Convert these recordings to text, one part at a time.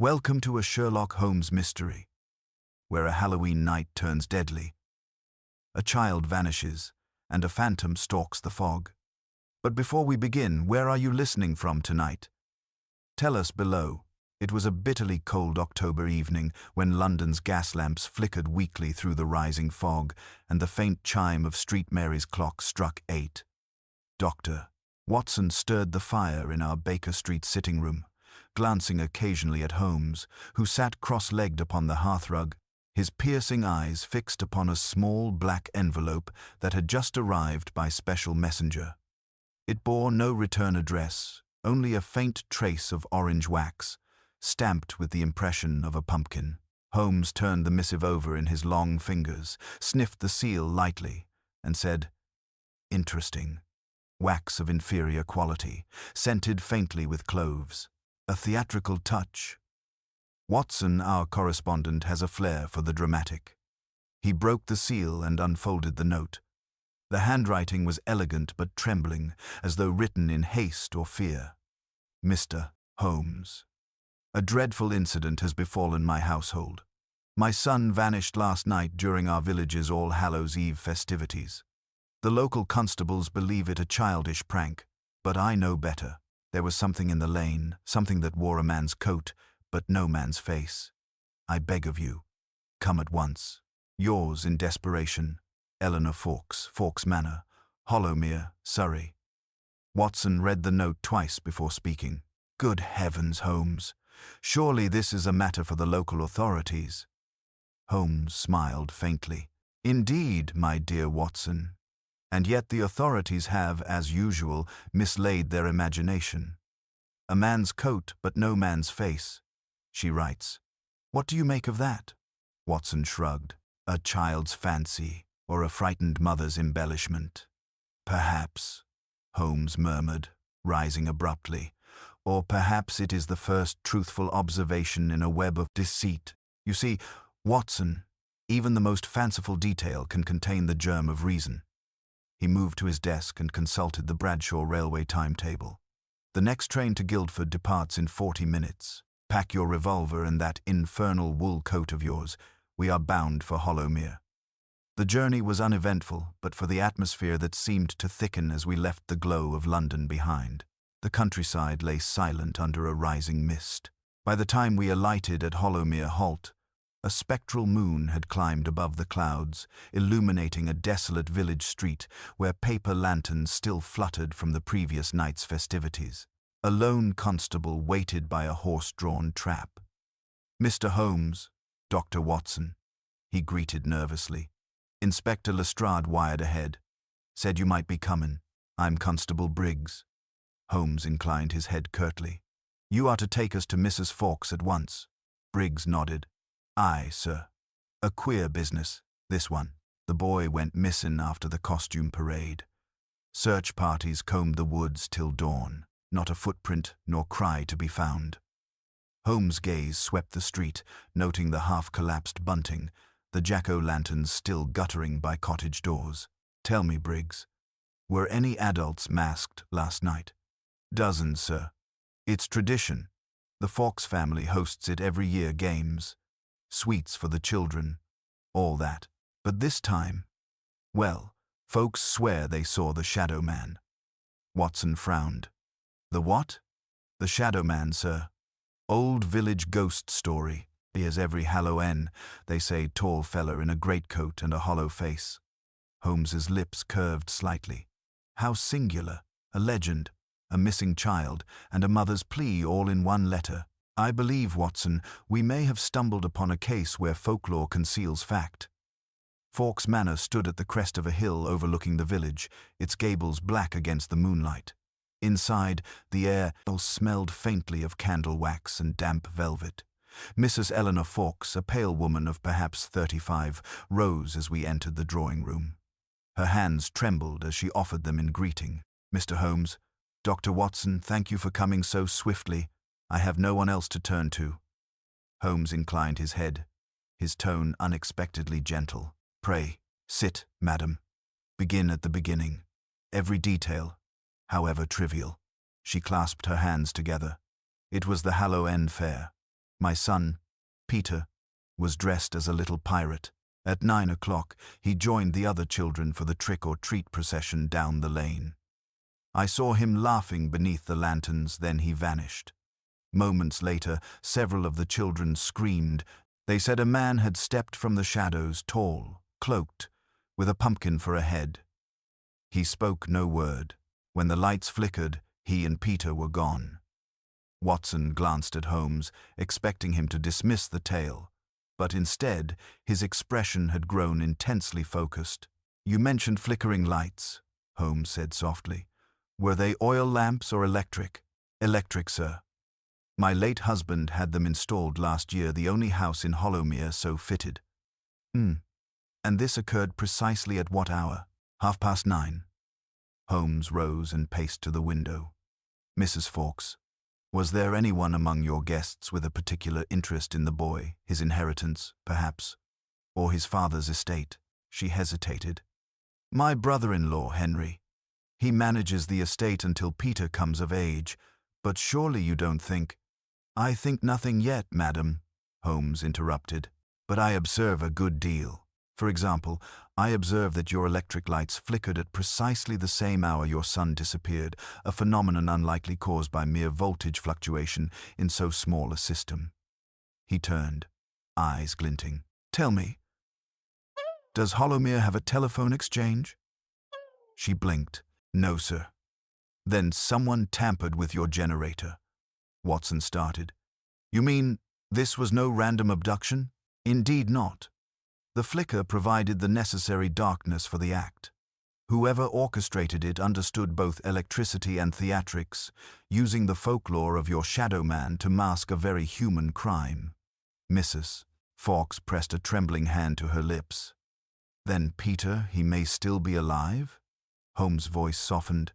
Welcome to a Sherlock Holmes mystery, where a Halloween night turns deadly. A child vanishes, and a phantom stalks the fog. But before we begin, where are you listening from tonight? Tell us below. It was a bitterly cold October evening when London's gas lamps flickered weakly through the rising fog, and the faint chime of Street Mary's clock struck 8. Dr. Watson stirred the fire in our Baker Street sitting room, glancing occasionally at Holmes, who sat cross-legged upon the hearthrug, his piercing eyes fixed upon a small black envelope that had just arrived by special messenger. It bore no return address, only a faint trace of orange wax, stamped with the impression of a pumpkin. Holmes turned the missive over in his long fingers, sniffed the seal lightly, and said, "Interesting. Wax of inferior quality, scented faintly with cloves. A theatrical touch. Watson, our correspondent, has a flair for the dramatic." He broke the seal and unfolded the note. The handwriting was elegant but trembling, as though written in haste or fear. "Mr. Holmes, a dreadful incident has befallen my household. My son vanished last night during our village's All Hallows' Eve festivities. The local constables believe it a childish prank, but I know better. There was something in the lane, something that wore a man's coat, but no man's face. I beg of you, come at once. Yours in desperation, Eleanor Fawkes, Fawkes Manor, Hollowmere, Surrey." Watson read the note twice before speaking. "Good heavens, Holmes! Surely this is a matter for the local authorities." Holmes smiled faintly. "Indeed, my dear Watson. And yet the authorities have, as usual, mislaid their imagination. A man's coat, but no man's face," she writes. "What do you make of that?" Watson shrugged. "A child's fancy, or a frightened mother's embellishment." "Perhaps," Holmes murmured, rising abruptly. "Or perhaps it is the first truthful observation in a web of deceit. You see, Watson, even the most fanciful detail can contain the germ of reason." He moved to his desk and consulted the Bradshaw Railway timetable. "The next train to Guildford departs in 40 minutes. Pack your revolver and that infernal wool coat of yours. We are bound for Hollowmere." The journey was uneventful, but for the atmosphere that seemed to thicken as we left the glow of London behind. The countryside lay silent under a rising mist. By the time we alighted at Hollowmere Halt, a spectral moon had climbed above the clouds, illuminating a desolate village street where paper lanterns still fluttered from the previous night's festivities. A lone constable waited by a horse-drawn trap. "Mr. Holmes, Dr. Watson," he greeted nervously. "Inspector Lestrade wired ahead. Said you might be comin'. I'm Constable Briggs." Holmes inclined his head curtly. "You are to take us to Mrs. Fawkes at once." Briggs nodded. "Aye, sir. A queer business, this one. The boy went missin' after the costume parade. Search parties combed the woods till dawn. Not a footprint nor cry to be found." Holmes' gaze swept the street, noting the half-collapsed bunting, the jack-o'-lanterns still guttering by cottage doors. "Tell me, Briggs, were any adults masked last night?" "Dozens, sir. It's tradition. The Fawkes family hosts it every year. Games, sweets for the children, all that. But this time, well, folks swear they saw the Shadow Man." Watson frowned. "The what?" "The Shadow Man, sir. Old village ghost story. Here's every Hallowen, they say, tall feller in a greatcoat and a hollow face." Holmes's lips curved slightly. "How singular. A legend, a missing child, and a mother's plea all in one letter. I believe, Watson, we may have stumbled upon a case where folklore conceals fact." Fawkes Manor stood at the crest of a hill overlooking the village, its gables black against the moonlight. Inside, the air smelled faintly of candle wax and damp velvet. Mrs. Eleanor Fawkes, a pale woman of perhaps 35, rose as we entered the drawing-room. Her hands trembled as she offered them in greeting. "Mr. Holmes, Dr. Watson, thank you for coming so swiftly. I have no one else to turn to." Holmes inclined his head, his tone unexpectedly gentle. "Pray, sit, madam. Begin at the beginning. Every detail, however trivial." She clasped her hands together. "It was the Hallow End Fair. My son, Peter, was dressed as a little pirate. At 9 o'clock, he joined the other children for the trick-or-treat procession down the lane. I saw him laughing beneath the lanterns, then he vanished. Moments later, several of the children screamed. They said a man had stepped from the shadows, tall, cloaked, with a pumpkin for a head. He spoke no word. When the lights flickered, he and Peter were gone. Watson glanced at Holmes, expecting him to dismiss the tale, but instead his expression had grown intensely focused. "You mentioned flickering lights," Holmes said softly. "Were they oil lamps or electric?" "Electric, sir. My late husband had them installed last year, the only house in Hollowmere so fitted." And this occurred precisely at what hour?" 9:30. Holmes rose and paced to the window. "Mrs. Fawkes, was there anyone among your guests with a particular interest in the boy, his inheritance, perhaps, or his father's estate?" She hesitated. "My brother-in-law, Henry. He manages the estate until Peter comes of age. But surely you don't think—" "I think nothing yet, madam," Holmes interrupted. "But I observe a good deal. For example, I observe that your electric lights flickered at precisely the same hour your son disappeared, a phenomenon unlikely caused by mere voltage fluctuation in so small a system." He turned, eyes glinting. "Tell me, does Hollowmere have a telephone exchange?" She blinked. "No, sir." "Then someone tampered with your generator." Watson started. "You mean this was no random abduction?" "Indeed not. The flicker provided the necessary darkness for the act. Whoever orchestrated it understood both electricity and theatrics, using the folklore of your shadow man to mask a very human crime." Mrs. Fawkes pressed a trembling hand to her lips. "Then Peter, he may still be alive?" Holmes' voice softened.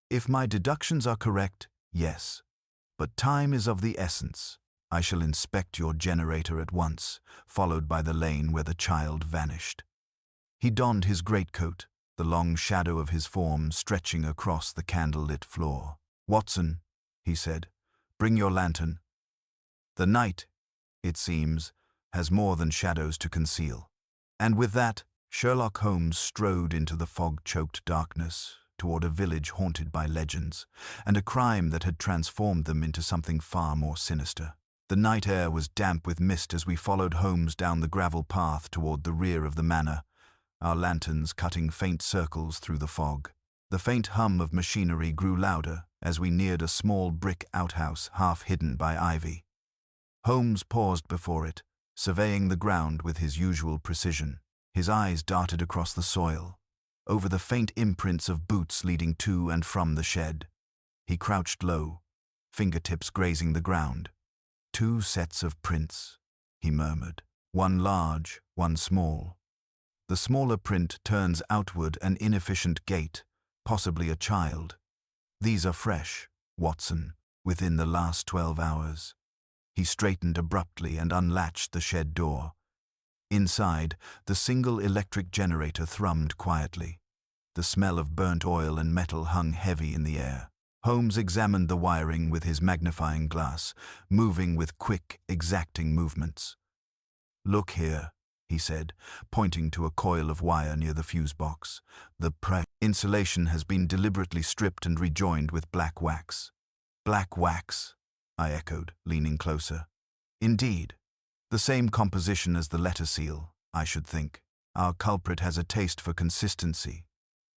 "If my deductions are correct, yes. But time is of the essence. I shall inspect your generator at once, followed by the lane where the child vanished." He donned his greatcoat, the long shadow of his form stretching across the candle-lit floor. "Watson," he said, "bring your lantern. The night, it seems, has more than shadows to conceal." And with that, Sherlock Holmes strode into the fog-choked darkness, toward a village haunted by legends, and a crime that had transformed them into something far more sinister. The night air was damp with mist as we followed Holmes down the gravel path toward the rear of the manor, our lanterns cutting faint circles through the fog. The faint hum of machinery grew louder as we neared a small brick outhouse half hidden by ivy. Holmes paused before it, surveying the ground with his usual precision. His eyes darted across the soil, over the faint imprints of boots leading to and from the shed. He crouched low, fingertips grazing the ground. "2 sets of prints," he murmured. "One large, one small. The smaller print turns outward an inefficient gait, possibly a child. These are fresh, Watson, within the last 12 hours. He straightened abruptly and unlatched the shed door. Inside, the single electric generator thrummed quietly. The smell of burnt oil and metal hung heavy in the air. Holmes examined the wiring with his magnifying glass, moving with quick, exacting movements. "Look here," he said, pointing to a coil of wire near the fuse box. "The insulation has been deliberately stripped and rejoined with black wax." "Black wax?" I echoed, leaning closer. "Indeed. The same composition as the letter seal, I should think. Our culprit has a taste for consistency.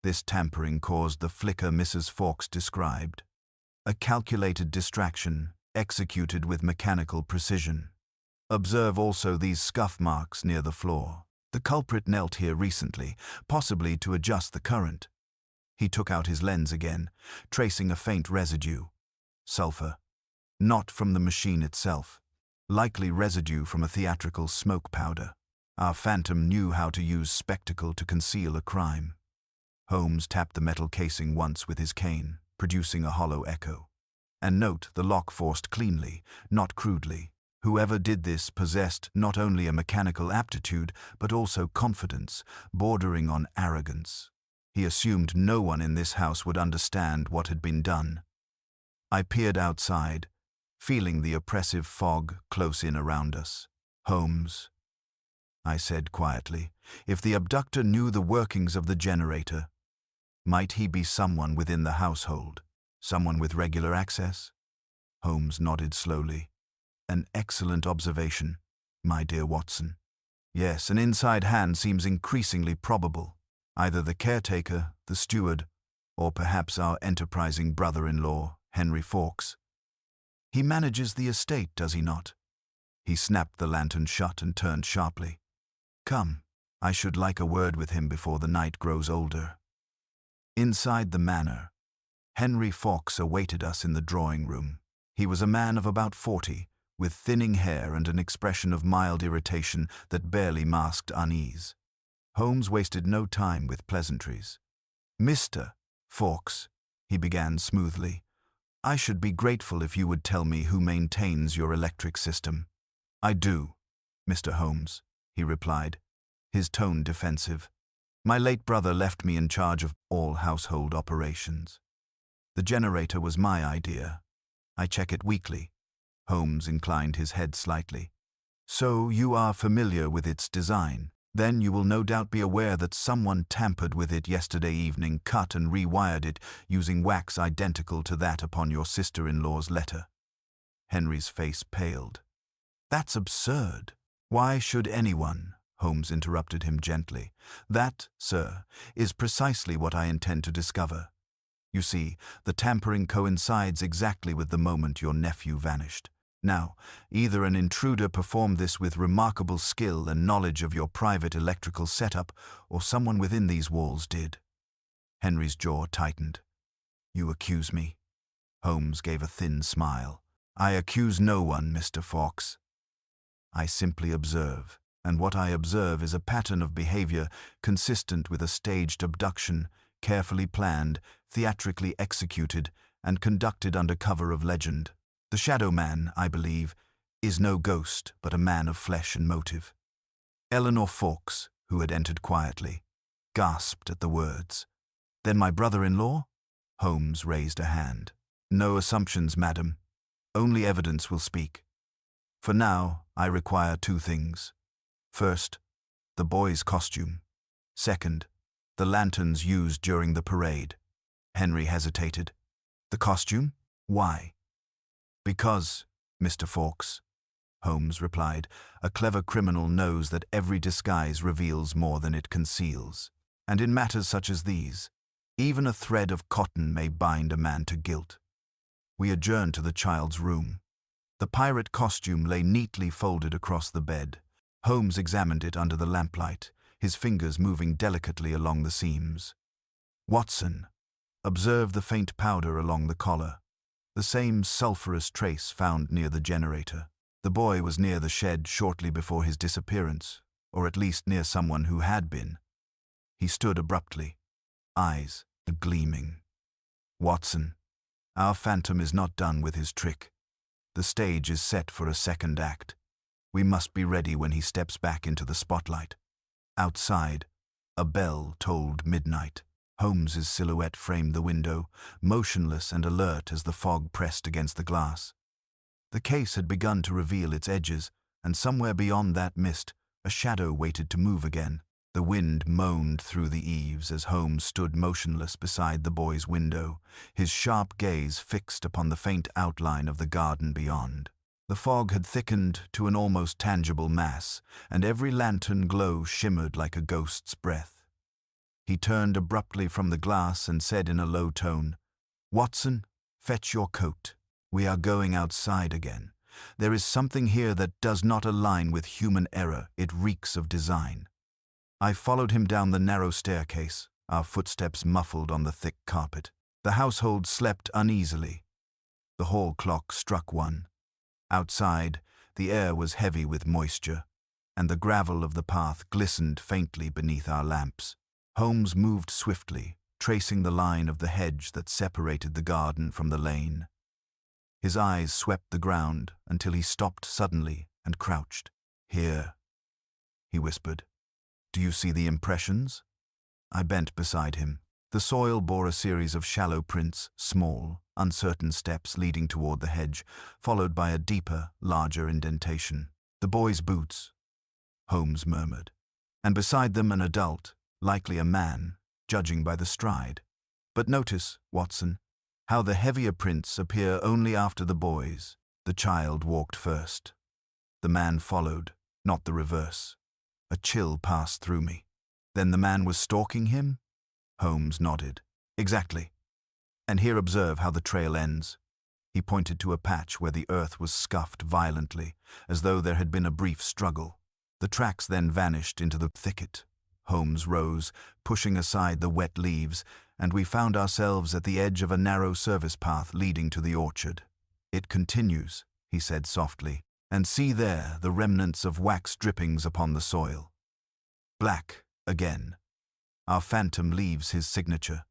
This tampering caused the flicker Mrs. Fawkes described. A calculated distraction, executed with mechanical precision. Observe also these scuff marks near the floor. The culprit knelt here recently, possibly to adjust the current." He took out his lens again, tracing a faint residue. "Sulfur. Not from the machine itself. Likely residue from a theatrical smoke powder. Our phantom knew how to use spectacle to conceal a crime." Holmes tapped the metal casing once with his cane, producing a hollow echo. "And note the lock forced cleanly, not crudely. Whoever did this possessed not only a mechanical aptitude, but also confidence, bordering on arrogance. He assumed no one in this house would understand what had been done." I peered outside, feeling the oppressive fog close in around us. "Holmes," I said quietly, "if the abductor knew the workings of the generator, might he be someone within the household? Someone with regular access?" Holmes nodded slowly. "An excellent observation, my dear Watson. Yes, an inside hand seems increasingly probable. Either the caretaker, the steward, or perhaps our enterprising brother-in-law, Henry Fawkes. He manages the estate, does he not?" He snapped the lantern shut and turned sharply. "Come, I should like a word with him before the night grows older." Inside the manor, Henry Fawkes awaited us in the drawing room. He was a man of about 40, with thinning hair and an expression of mild irritation that barely masked unease. Holmes wasted no time with pleasantries. "Mr. Fawkes," he began smoothly, "I should be grateful if you would tell me who maintains your electric system." "I do, Mr. Holmes," he replied, his tone defensive. "My late brother left me in charge of all household operations. The generator was my idea. I check it weekly." Holmes inclined his head slightly. "So you are familiar with its design? Then you will no doubt be aware that someone tampered with it yesterday evening, cut and rewired it using wax identical to that upon your sister-in-law's letter." Henry's face paled. "That's absurd." "Why should anyone?" Holmes interrupted him gently. "That, sir, is precisely what I intend to discover. You see, the tampering coincides exactly with the moment your nephew vanished. Now, either an intruder performed this with remarkable skill and knowledge of your private electrical setup, or someone within these walls did." Henry's jaw tightened. "You accuse me?" Holmes gave a thin smile. "I accuse no one, Mr. Fawkes. I simply observe, and what I observe is a pattern of behavior consistent with a staged abduction, carefully planned, theatrically executed, and conducted under cover of legend. The Shadow Man, I believe, is no ghost, but a man of flesh and motive." Eleanor Fawkes, who had entered quietly, gasped at the words. "Then my brother-in-law?" Holmes raised a hand. "No assumptions, madam. Only evidence will speak. For now, I require two things. First, the boy's costume. Second, the lanterns used during the parade." Henry hesitated. "The costume? Why?" "Because, Mr. Fawkes," Holmes replied, "a clever criminal knows that every disguise reveals more than it conceals. And in matters such as these, even a thread of cotton may bind a man to guilt." We adjourned to the child's room. The pirate costume lay neatly folded across the bed. Holmes examined it under the lamplight, his fingers moving delicately along the seams. "Watson, observe the faint powder along the collar. The same sulphurous trace found near the generator. The boy was near the shed shortly before his disappearance, or at least near someone who had been." He stood abruptly, eyes gleaming. "Watson, our phantom is not done with his trick. The stage is set for a second act. We must be ready when he steps back into the spotlight." Outside, a bell tolled midnight. Holmes's silhouette framed the window, motionless and alert as the fog pressed against the glass. The case had begun to reveal its edges, and somewhere beyond that mist, a shadow waited to move again. The wind moaned through the eaves as Holmes stood motionless beside the boy's window, his sharp gaze fixed upon the faint outline of the garden beyond. The fog had thickened to an almost tangible mass, and every lantern glow shimmered like a ghost's breath. He turned abruptly from the glass and said in a low tone, "Watson, fetch your coat. We are going outside again. There is something here that does not align with human error. It reeks of design." I followed him down the narrow staircase, our footsteps muffled on the thick carpet. The household slept uneasily. The hall clock struck 1. Outside, the air was heavy with moisture, and the gravel of the path glistened faintly beneath our lamps. Holmes moved swiftly, tracing the line of the hedge that separated the garden from the lane. His eyes swept the ground until he stopped suddenly and crouched. "Here," he whispered. "Do you see the impressions?" I bent beside him. The soil bore a series of shallow prints, small, uncertain steps leading toward the hedge, followed by a deeper, larger indentation. "The boy's boots," Holmes murmured. "And beside them an adult, likely a man, judging by the stride. But notice, Watson, how the heavier prints appear only after the boy's. The child walked first. The man followed, not the reverse." A chill passed through me. "Then the man was stalking him?" Holmes nodded. "Exactly. And here observe how the trail ends." He pointed to a patch where the earth was scuffed violently, as though there had been a brief struggle. The tracks then vanished into the thicket. Holmes rose, pushing aside the wet leaves, and we found ourselves at the edge of a narrow service path leading to the orchard. "It continues," he said softly, "and see there the remnants of wax drippings upon the soil. Black, again. Our phantom leaves his signature."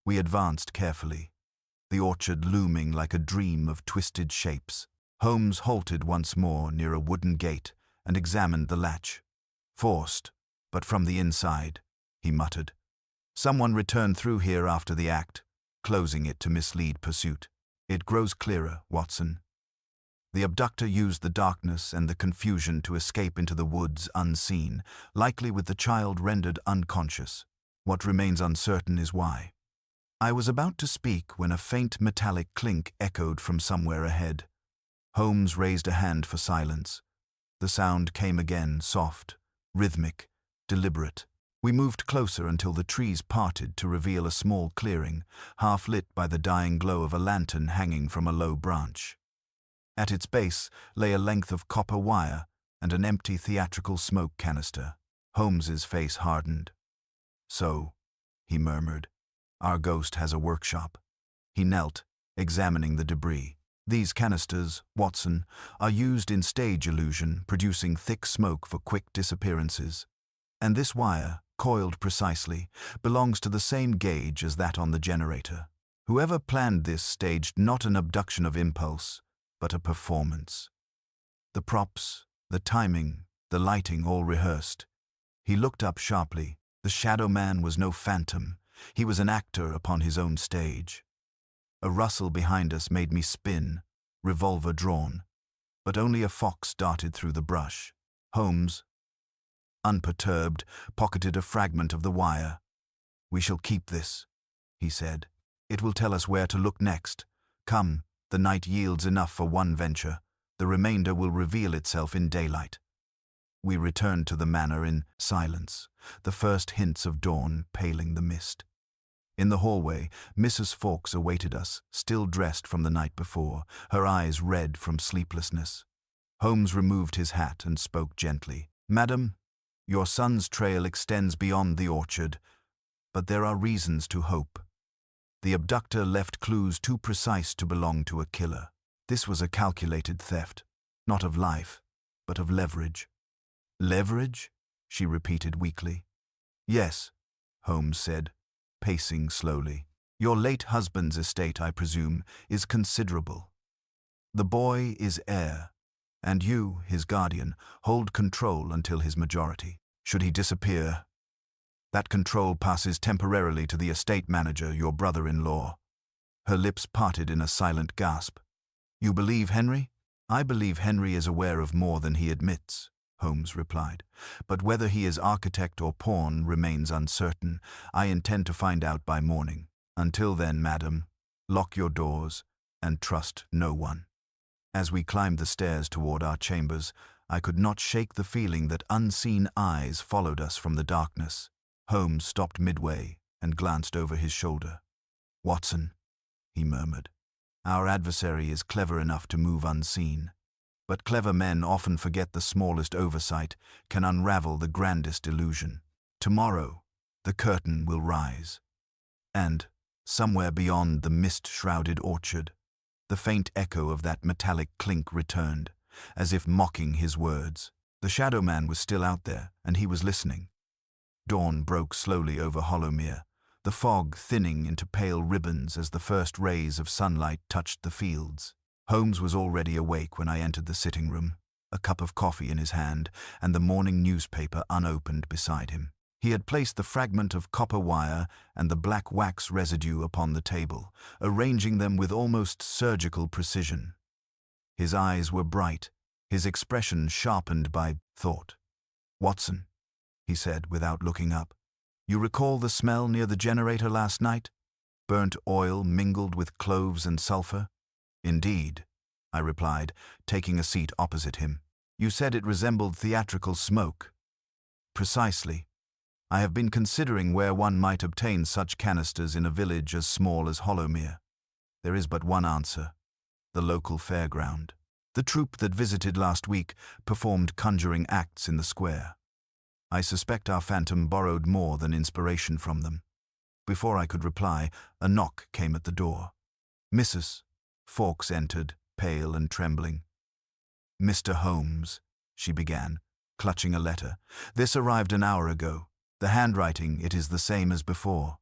We advanced carefully, the orchard looming like a dream of twisted shapes. Holmes halted once more near a wooden gate and examined the latch. "Forced, but from the inside," he muttered. "Someone returned through here after the act, closing it to mislead pursuit. It grows clearer, Watson. The abductor used the darkness and the confusion to escape into the woods unseen, likely with the child rendered unconscious. What remains uncertain is why." I was about to speak when a faint metallic clink echoed from somewhere ahead. Holmes raised a hand for silence. The sound came again, soft, rhythmic, deliberate. We moved closer until the trees parted to reveal a small clearing, half lit by the dying glow of a lantern hanging from a low branch. At its base lay a length of copper wire and an empty theatrical smoke canister. Holmes's face hardened. "So," he murmured, "our ghost has a workshop." He knelt, examining the debris. "These canisters, Watson, are used in stage illusion, producing thick smoke for quick disappearances. And this wire, coiled precisely, belongs to the same gauge as that on the generator. Whoever planned this staged not an abduction of impulse, but a performance. The props, the timing, the lighting all rehearsed." He looked up sharply. The shadow man was no phantom. He was an actor upon his own stage. A rustle behind us made me spin, revolver drawn, but only a fox darted through the brush. Holmes, unperturbed, pocketed a fragment of the wire. "We shall keep this," he said. "It will tell us where to look next. Come, the night yields enough for one venture. The remainder will reveal itself in daylight." We returned to the manor in silence, the first hints of dawn paling the mist. In the hallway, Mrs. Fawkes awaited us, still dressed from the night before, her eyes red from sleeplessness. Holmes removed his hat and spoke gently. "Madam, your son's trail extends beyond the orchard, but there are reasons to hope. The abductor left clues too precise to belong to a killer. This was a calculated theft, not of life, but of leverage." "Leverage?" she repeated weakly. "Yes," Holmes said, pacing slowly. "Your late husband's estate, I presume, is considerable. The boy is heir, and you, his guardian, hold control until his majority. Should he disappear, that control passes temporarily to the estate manager, your brother-in-law." Her lips parted in a silent gasp. "You believe Henry?" "I believe Henry is aware of more than he admits," Holmes replied. "But whether he is architect or pawn remains uncertain. I intend to find out by morning. Until then, madam, lock your doors and trust no one." As we climbed the stairs toward our chambers, I could not shake the feeling that unseen eyes followed us from the darkness. Holmes stopped midway and glanced over his shoulder. "Watson," he murmured, "our adversary is clever enough to move unseen. But clever men often forget the smallest oversight can unravel the grandest illusion. Tomorrow, the curtain will rise. And, somewhere beyond the mist-shrouded orchard, the faint echo of that metallic clink returned, as if mocking his words. The shadow man was still out there, and he was listening. Dawn broke slowly over Hollowmere, the fog thinning into pale ribbons as the first rays of sunlight touched the fields. Holmes was already awake when I entered the sitting room, a cup of coffee in his hand and the morning newspaper unopened beside him. He had placed the fragment of copper wire and the black wax residue upon the table, arranging them with almost surgical precision. His eyes were bright, his expression sharpened by thought. "Watson," he said without looking up, "you recall the smell near the generator last night? Burnt oil mingled with cloves and sulfur?" "Indeed," I replied, taking a seat opposite him. "You said it resembled theatrical smoke." "Precisely. I have been considering where one might obtain such canisters in a village as small as Hollowmere. There is but one answer: the local fairground. The troupe that visited last week performed conjuring acts in the square. I suspect our phantom borrowed more than inspiration from them." Before I could reply, a knock came at the door. Mrs. Fawkes entered, pale and trembling. "Mr. Holmes," she began, clutching a letter. "This arrived an hour ago. The handwriting, it is the same as before."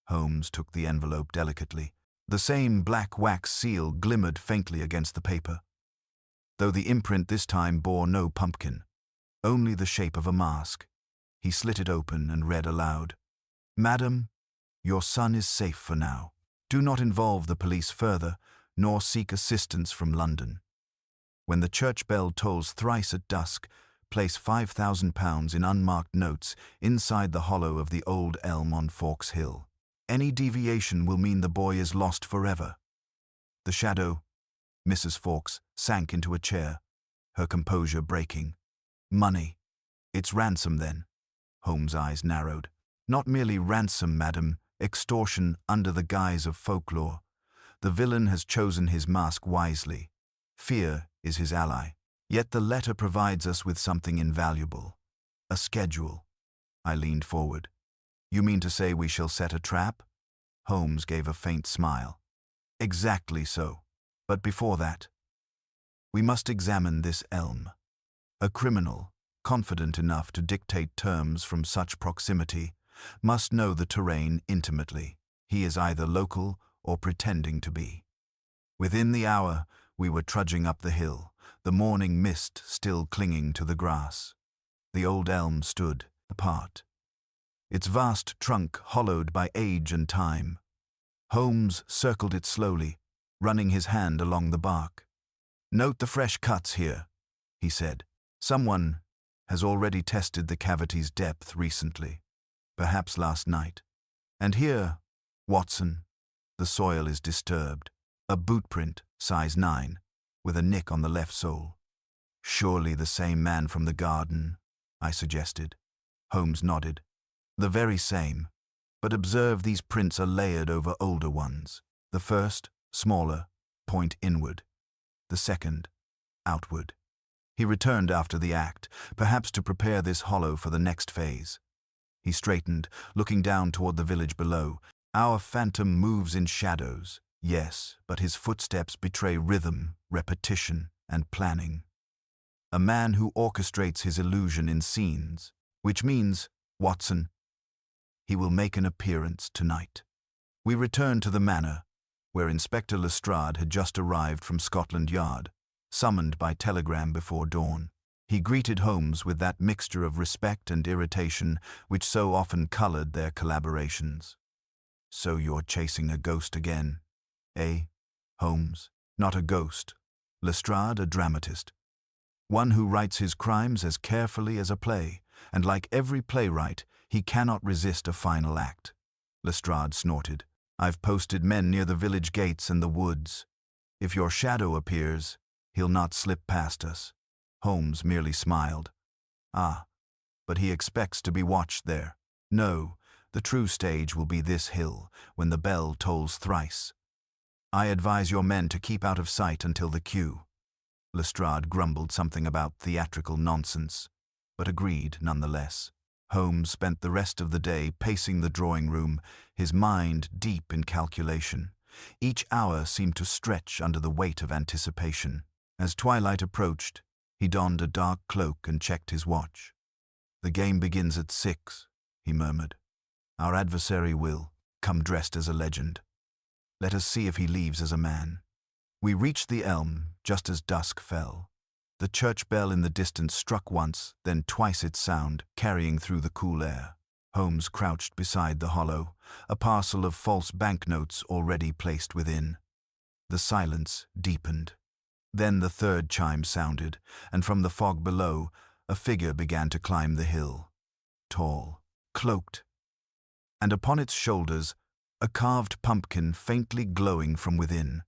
Holmes took the envelope delicately. The same black wax seal glimmered faintly against the paper, though the imprint this time bore no pumpkin, only the shape of a mask. He slit it open and read aloud. "Madam, your son is safe for now. Do not involve the police further, nor seek assistance from London. When the church bell tolls thrice at dusk, place £5,000 in unmarked notes inside the hollow of the old elm on Fawkes Hill. Any deviation will mean the boy is lost forever." The shadow, Mrs. Fawkes, sank into a chair, her composure breaking. "Money. It's ransom, then?" Holmes' eyes narrowed. "Not merely ransom, madam, extortion under the guise of folklore. The villain has chosen his mask wisely. Fear is his ally. Yet the letter provides us with something invaluable. A schedule." I leaned forward. "You mean to say we shall set a trap?" Holmes gave a faint smile. "Exactly so. But before that, we must examine this elm. A criminal, confident enough to dictate terms from such proximity, must know the terrain intimately. He is either local or pretending to be." Within the hour, we were trudging up the hill, the morning mist still clinging to the grass. The old elm stood apart, its vast trunk hollowed by age and time. Holmes circled it slowly, running his hand along the bark. "Note the fresh cuts here," he said. "Someone has already tested the cavity's depth recently, perhaps last night. And here, Watson, the soil is disturbed. A boot print, size 9, with a nick on the left sole." "Surely the same man from the garden," I suggested. Holmes nodded. "The very same. But observe these prints are layered over older ones. The first, smaller, point inward. The second, outward." He returned after the act, perhaps to prepare this hollow for the next phase. He straightened, looking down toward the village below. "Our phantom moves in shadows, yes, but his footsteps betray rhythm, repetition, and planning. A man who orchestrates his illusion in scenes, which means, Watson, he will make an appearance tonight." We returned to the manor, where Inspector Lestrade had just arrived from Scotland Yard, summoned by telegram before dawn. He greeted Holmes with that mixture of respect and irritation which so often colored their collaborations. "So you're chasing a ghost again, eh, Holmes?" "Not a ghost. Lestrade, a dramatist. One who writes his crimes as carefully as a play, and like every playwright, he cannot resist a final act." Lestrade snorted. "I've posted men near the village gates and the woods. If your shadow appears, he'll not slip past us." Holmes merely smiled. "Ah, but he expects to be watched there. No, the true stage will be this hill, when the bell tolls thrice. I advise your men to keep out of sight until the cue." Lestrade grumbled something about theatrical nonsense, but agreed nonetheless. Holmes spent the rest of the day pacing the drawing room, his mind deep in calculation. Each hour seemed to stretch under the weight of anticipation. As twilight approached, he donned a dark cloak and checked his watch. "The game begins at 6, he murmured. "Our adversary will come dressed as a legend. Let us see if he leaves as a man." We reached the elm just as dusk fell. The church bell in the distance struck once, then twice its sound, carrying through the cool air. Holmes crouched beside the hollow, a parcel of false banknotes already placed within. The silence deepened. Then the third chime sounded, and from the fog below, a figure began to climb the hill. Tall, cloaked, and upon its shoulders, a carved pumpkin faintly glowing from within.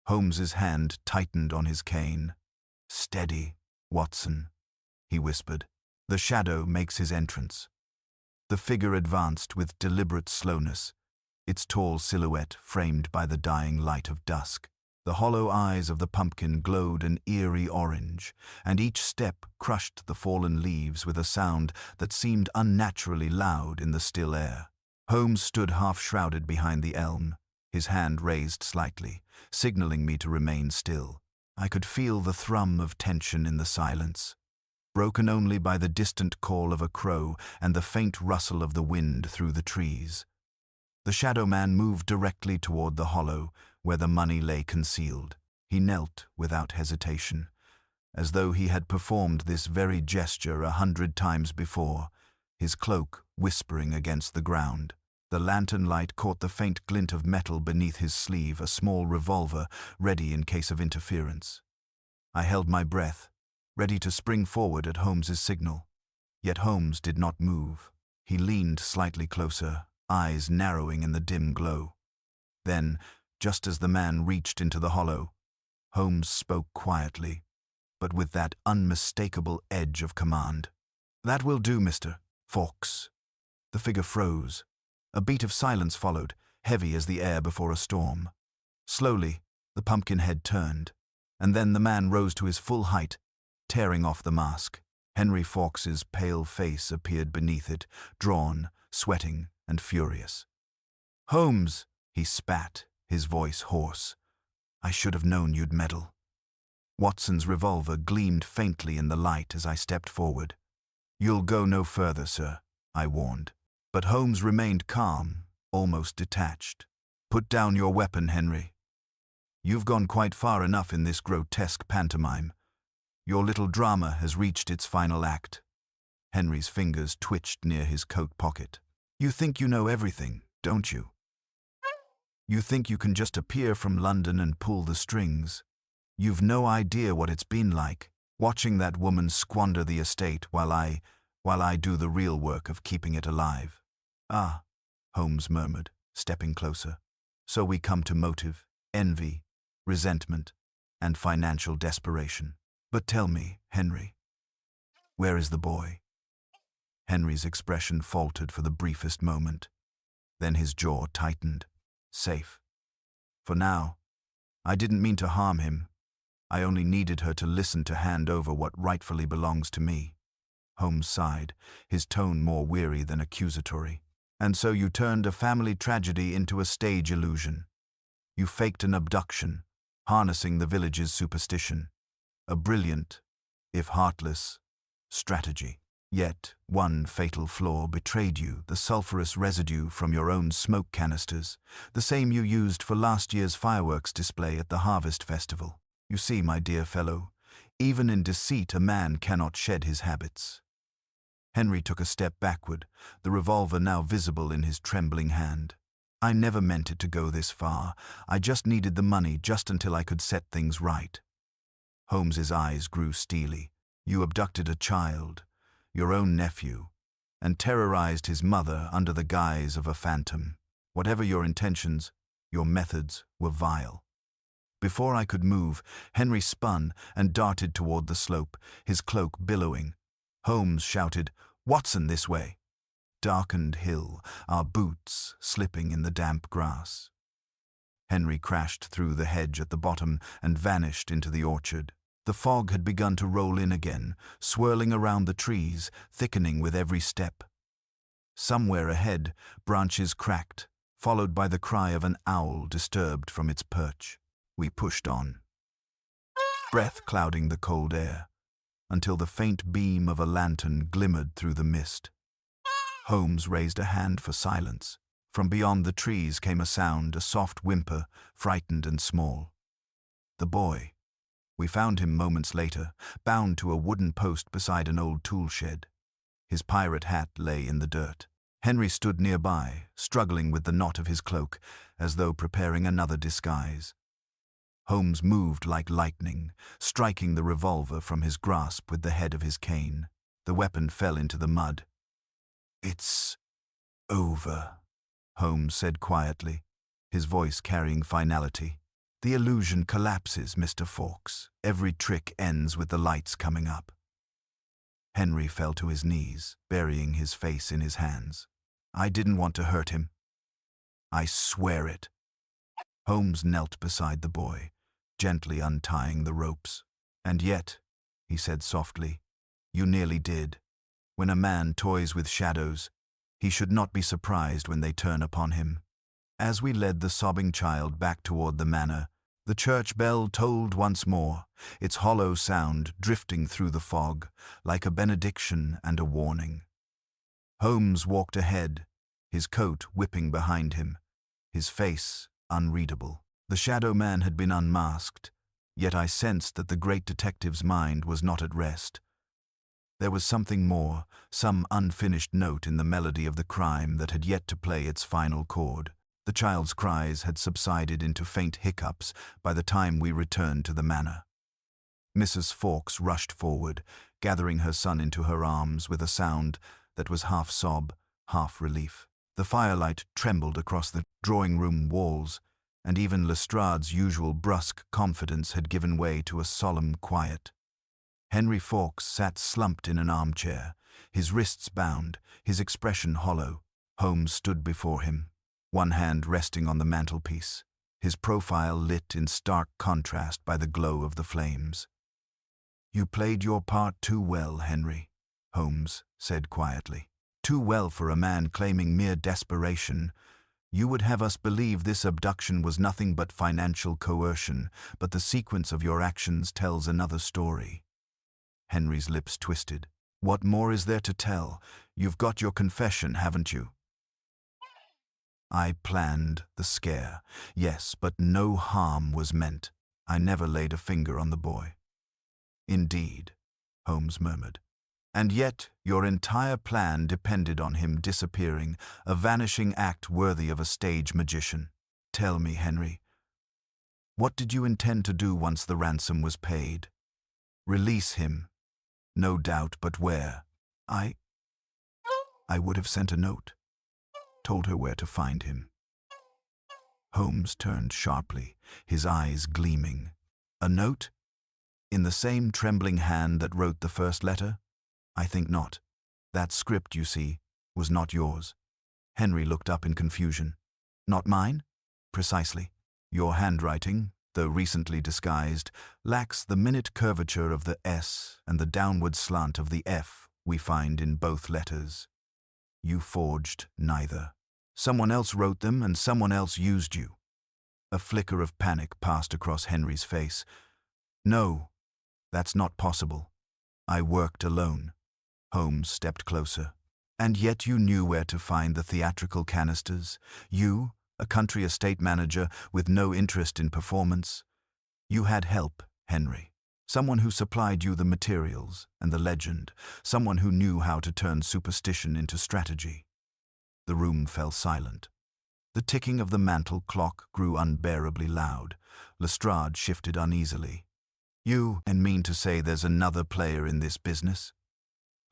Holmes's hand tightened on his cane. "Steady, Watson," he whispered. "The shadow makes his entrance." The figure advanced with deliberate slowness, its tall silhouette framed by the dying light of dusk. The hollow eyes of the pumpkin glowed an eerie orange, and each step crushed the fallen leaves with a sound that seemed unnaturally loud in the still air. Holmes stood half-shrouded behind the elm, his hand raised slightly, signaling me to remain still. I could feel the thrum of tension in the silence, broken only by the distant call of a crow and the faint rustle of the wind through the trees. The shadow man moved directly toward the hollow, where the money lay concealed. He knelt without hesitation, as though he had performed this very gesture 100 times before, his cloak whispering against the ground. The lantern light caught the faint glint of metal beneath his sleeve, a small revolver ready in case of interference. I held my breath, ready to spring forward at Holmes's signal. Yet Holmes did not move. He leaned slightly closer, eyes narrowing in the dim glow. Then, just as the man reached into the hollow, Holmes spoke quietly, but with that unmistakable edge of command. "That will do, Mr. Fawkes." The figure froze. A beat of silence followed, heavy as the air before a storm. Slowly, the pumpkin head turned, and then the man rose to his full height, tearing off the mask. Henry Fawkes's pale face appeared beneath it, drawn, sweating, and furious. "Holmes," he spat, his voice hoarse. "I should have known you'd meddle." Watson's revolver gleamed faintly in the light as I stepped forward. "You'll go no further, sir," I warned. But Holmes remained calm, almost detached. "Put down your weapon, Henry. You've gone quite far enough in this grotesque pantomime. Your little drama has reached its final act." Henry's fingers twitched near his coat pocket. "You think you know everything, don't you? You think you can just appear from London and pull the strings. You've no idea what it's been like, watching that woman squander the estate while I do the real work of keeping it alive." "Ah," Holmes murmured, stepping closer. "So we come to motive, envy, resentment, and financial desperation. But tell me, Henry, where is the boy?" Henry's expression faltered for the briefest moment. Then his jaw tightened. "Safe. For now. I didn't mean to harm him. I only needed her to listen to hand over what rightfully belongs to me." Holmes sighed, his tone more weary than accusatory. "And so you turned a family tragedy into a stage illusion. You faked an abduction, harnessing the village's superstition. A brilliant, if heartless, strategy. Yet one fatal flaw betrayed you, the sulphurous residue from your own smoke canisters, the same you used for last year's fireworks display at the Harvest Festival. You see, my dear fellow, even in deceit a man cannot shed his habits." Henry took a step backward, the revolver now visible in his trembling hand. "I never meant it to go this far. I just needed the money just until I could set things right." Holmes's eyes grew steely. "You abducted a child, your own nephew, and terrorized his mother under the guise of a phantom. Whatever your intentions, your methods were vile." Before I could move, Henry spun and darted toward the slope, his cloak billowing. Holmes shouted, "Watson, this way!" Darkened hill, our boots slipping in the damp grass. Henry crashed through the hedge at the bottom and vanished into the orchard. The fog had begun to roll in again, swirling around the trees, thickening with every step. Somewhere ahead, branches cracked, followed by the cry of an owl disturbed from its perch. We pushed on, breath clouding the cold air, until the faint beam of a lantern glimmered through the mist. Holmes raised a hand for silence. From beyond the trees came a sound, a soft whimper, frightened and small. The boy. We found him moments later, bound to a wooden post beside an old tool shed. His pirate hat lay in the dirt. Henry stood nearby, struggling with the knot of his cloak, as though preparing another disguise. Holmes moved like lightning, striking the revolver from his grasp with the head of his cane. The weapon fell into the mud. "It's over," Holmes said quietly, his voice carrying finality. "The illusion collapses, Mr. Fawkes. Every trick ends with the lights coming up." Henry fell to his knees, burying his face in his hands. "I didn't want to hurt him. I swear it." Holmes knelt beside the boy, gently untying the ropes. "And yet," he said softly, "you nearly did. When a man toys with shadows, he should not be surprised when they turn upon him." As we led the sobbing child back toward the manor, the church bell tolled once more, its hollow sound drifting through the fog, like a benediction and a warning. Holmes walked ahead, his coat whipping behind him, his face unreadable. The shadow man had been unmasked, yet I sensed that the great detective's mind was not at rest. There was something more, some unfinished note in the melody of the crime that had yet to play its final chord. The child's cries had subsided into faint hiccups by the time we returned to the manor. Mrs. Fawkes rushed forward, gathering her son into her arms with a sound that was half sob, half relief. The firelight trembled across the drawing-room walls, and even Lestrade's usual brusque confidence had given way to a solemn quiet. Henry Fawkes sat slumped in an armchair, his wrists bound, his expression hollow. Holmes stood before him, one hand resting on the mantelpiece, his profile lit in stark contrast by the glow of the flames. "You played your part too well, Henry," Holmes said quietly. "Too well for a man claiming mere desperation. You would have us believe this abduction was nothing but financial coercion, but the sequence of your actions tells another story." Henry's lips twisted. "What more is there to tell? You've got your confession, haven't you?" "I planned the scare, yes, but no harm was meant. I never laid a finger on the boy." "Indeed," Holmes murmured. "And yet your entire plan depended on him disappearing, a vanishing act worthy of a stage magician. Tell me, Henry, what did you intend to do once the ransom was paid?" "Release him, no doubt, but where?" I would have sent a note, told her where to find him." Holmes turned sharply, his eyes gleaming. "A note? In the same trembling hand that wrote the first letter? I think not. That script, you see, was not yours." Henry looked up in confusion. "Not mine?" "Precisely. Your handwriting, though recently disguised, lacks the minute curvature of the S and the downward slant of the F we find in both letters. You forged neither. Someone else wrote them and someone else used you." A flicker of panic passed across Henry's face. "No, that's not possible. I worked alone." Holmes stepped closer. "And yet you knew where to find the theatrical canisters? You, a country estate manager with no interest in performance? You had help, Henry. Someone who supplied you the materials and the legend. Someone who knew how to turn superstition into strategy." The room fell silent. The ticking of the mantel clock grew unbearably loud. Lestrade shifted uneasily. "You and mean to say there's another player in this business?"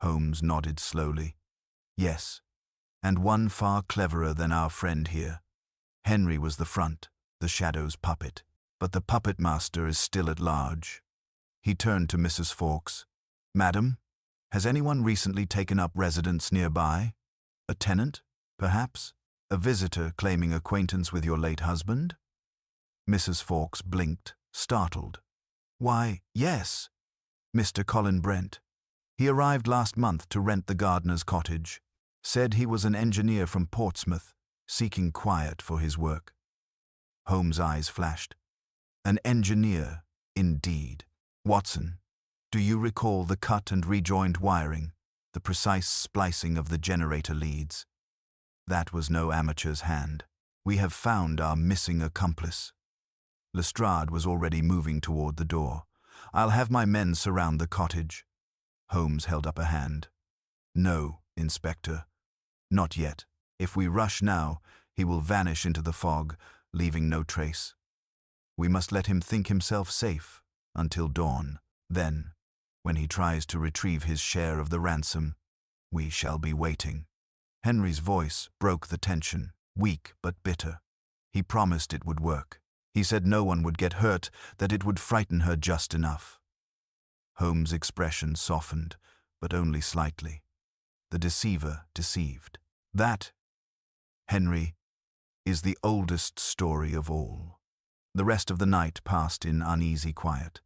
Holmes nodded slowly. "Yes, and one far cleverer than our friend here. Henry was the front, the shadow's puppet, but the puppet master is still at large." He turned to Mrs. Fawkes. "Madam, has anyone recently taken up residence nearby? A tenant, perhaps? A visitor claiming acquaintance with your late husband?" Mrs. Fawkes blinked, startled. "Why, yes. Mr. Colin Brent. He arrived last month to rent the gardener's cottage. Said he was an engineer from Portsmouth, seeking quiet for his work." Holmes' eyes flashed. "An engineer, indeed. Watson, do you recall the cut and rejoined wiring, the precise splicing of the generator leads? That was no amateur's hand. We have found our missing accomplice." Lestrade was already moving toward the door. "I'll have my men surround the cottage." Holmes held up a hand. "No, Inspector. Not yet. If we rush now, he will vanish into the fog, leaving no trace. We must let him think himself safe until dawn. Then, when he tries to retrieve his share of the ransom, we shall be waiting." Henry's voice broke the tension, weak but bitter. He promised it would work. He said no one would get hurt, that it would frighten her just enough. Holmes' expression softened, but only slightly. The deceiver deceived. That, Henry, is the oldest story of all. The rest of the night passed in uneasy quiet.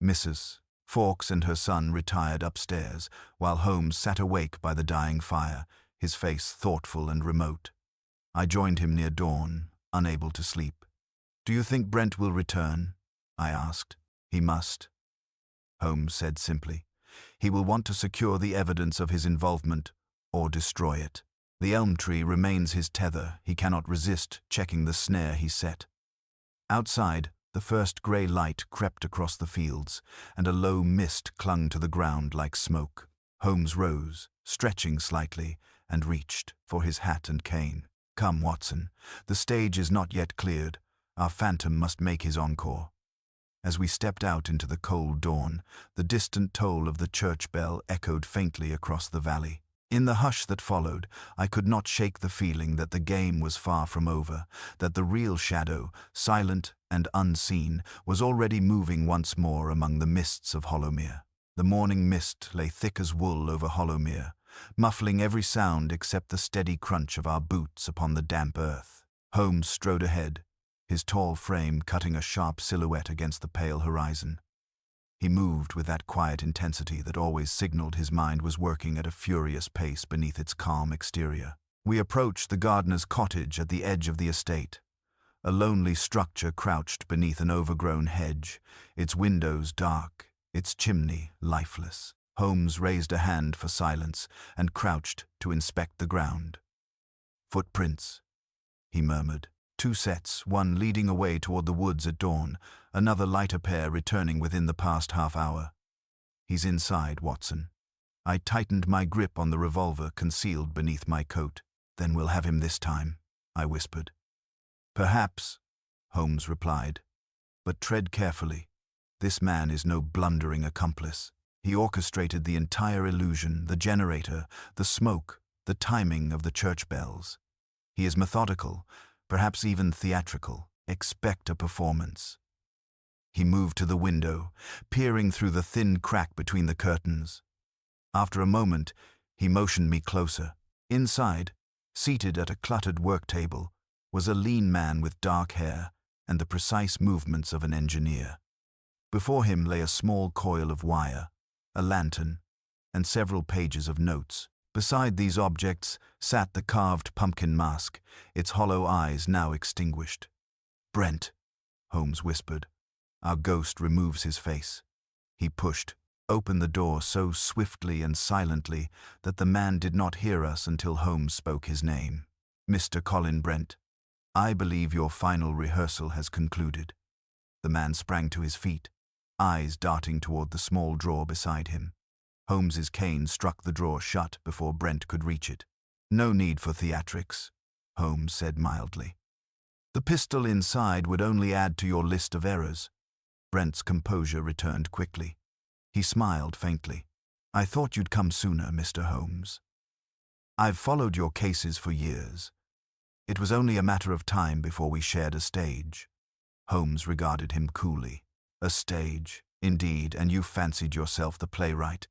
Mrs. Fawkes and her son retired upstairs, while Holmes sat awake by the dying fire, his face thoughtful and remote. I joined him near dawn, unable to sleep. "Do you think Brent will return?" I asked. "He must," Holmes said simply. "He will want to secure the evidence of his involvement or destroy it. The elm tree remains his tether. He cannot resist checking the snare he set." Outside, the first grey light crept across the fields, and a low mist clung to the ground like smoke. Holmes rose, stretching slightly, and reached for his hat and cane. "Come, Watson. The stage is not yet cleared. Our phantom must make his encore." As we stepped out into the cold dawn, the distant toll of the church bell echoed faintly across the valley. In the hush that followed, I could not shake the feeling that the game was far from over, that the real shadow, silent and unseen, was already moving once more among the mists of Hollowmere. The morning mist lay thick as wool over Hollowmere, muffling every sound except the steady crunch of our boots upon the damp earth. Holmes strode ahead, his tall frame cutting a sharp silhouette against the pale horizon. He moved with that quiet intensity that always signaled his mind was working at a furious pace beneath its calm exterior. We approached the gardener's cottage at the edge of the estate. A lonely structure crouched beneath an overgrown hedge, its windows dark, its chimney lifeless. Holmes raised a hand for silence and crouched to inspect the ground. "Footprints," he murmured. "Two sets, one leading away toward the woods at dawn, another lighter pair returning within the past half-hour. He's inside, Watson." I tightened my grip on the revolver concealed beneath my coat. "Then we'll have him this time," I whispered. "Perhaps," Holmes replied, "but tread carefully. This man is no blundering accomplice. He orchestrated the entire illusion, the generator, the smoke, the timing of the church bells. He is methodical, perhaps even theatrical. Expect a performance." He moved to the window, peering through the thin crack between the curtains. After a moment, he motioned me closer. Inside, seated at a cluttered work table, was a lean man with dark hair and the precise movements of an engineer. Before him lay a small coil of wire, a lantern, and several pages of notes. Beside these objects sat the carved pumpkin mask, its hollow eyes now extinguished. "Brent," Holmes whispered. "Our ghost removes his face." He pushed open the door so swiftly and silently that the man did not hear us until Holmes spoke his name. "Mr. Colin Brent, I believe your final rehearsal has concluded." The man sprang to his feet, eyes darting toward the small drawer beside him. Holmes's cane struck the drawer shut before Brent could reach it. "No need for theatrics," Holmes said mildly. "The pistol inside would only add to your list of errors." Brent's composure returned quickly. He smiled faintly. "I thought you'd come sooner, Mr. Holmes. I've followed your cases for years. It was only a matter of time before we shared a stage." Holmes regarded him coolly. "A stage, indeed, and you fancied yourself the playwright.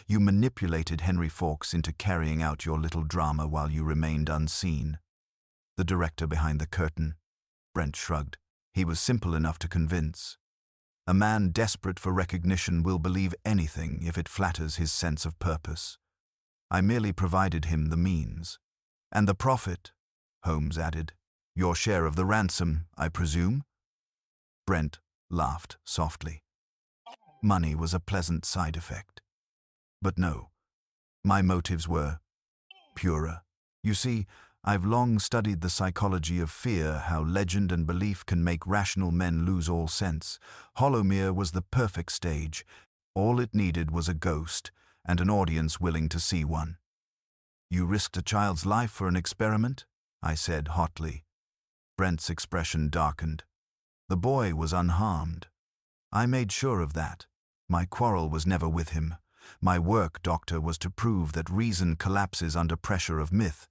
You manipulated Henry Fawkes into carrying out your little drama while you remained unseen." "The director behind the curtain," Brent shrugged. "He was simple enough to convince. A man desperate for recognition will believe anything if it flatters his sense of purpose. I merely provided him the means." "And the profit," Holmes added. "Your share of the ransom, I presume?" Brent laughed softly. Money was a pleasant side effect. But no, my motives were purer. You see, I've long studied the psychology of fear, how legend and belief can make rational men lose all sense. Hollowmere was the perfect stage. All it needed was a ghost, and an audience willing to see one. You risked a child's life for an experiment? I said hotly. Brent's expression darkened. The boy was unharmed. I made sure of that. My quarrel was never with him. My work, Doctor, was to prove that reason collapses under pressure of myth,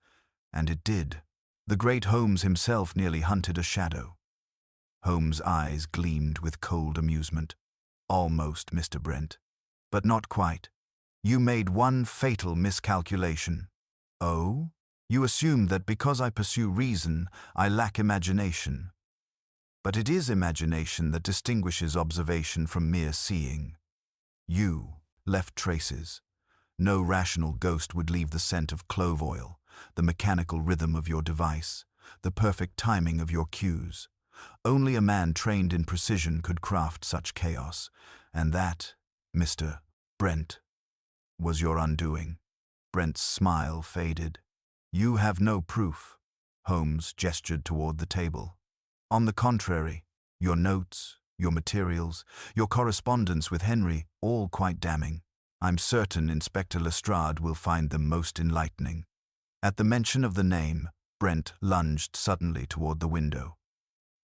and it did. The great Holmes himself nearly hunted a shadow. Holmes' eyes gleamed with cold amusement. Almost, Mr. Brent. But not quite. You made one fatal miscalculation. Oh? You assumed that because I pursue reason, I lack imagination. But it is imagination that distinguishes observation from mere seeing. You left traces. No rational ghost would leave the scent of clove oil, the mechanical rhythm of your device, the perfect timing of your cues. Only a man trained in precision could craft such chaos, and that, Mr. Brent, was your undoing. Brent's smile faded. You have no proof. Holmes gestured toward the table. On the contrary, your notes, your materials, your correspondence with Henry, all quite damning. I'm certain Inspector Lestrade will find them most enlightening. At the mention of the name, Brent lunged suddenly toward the window.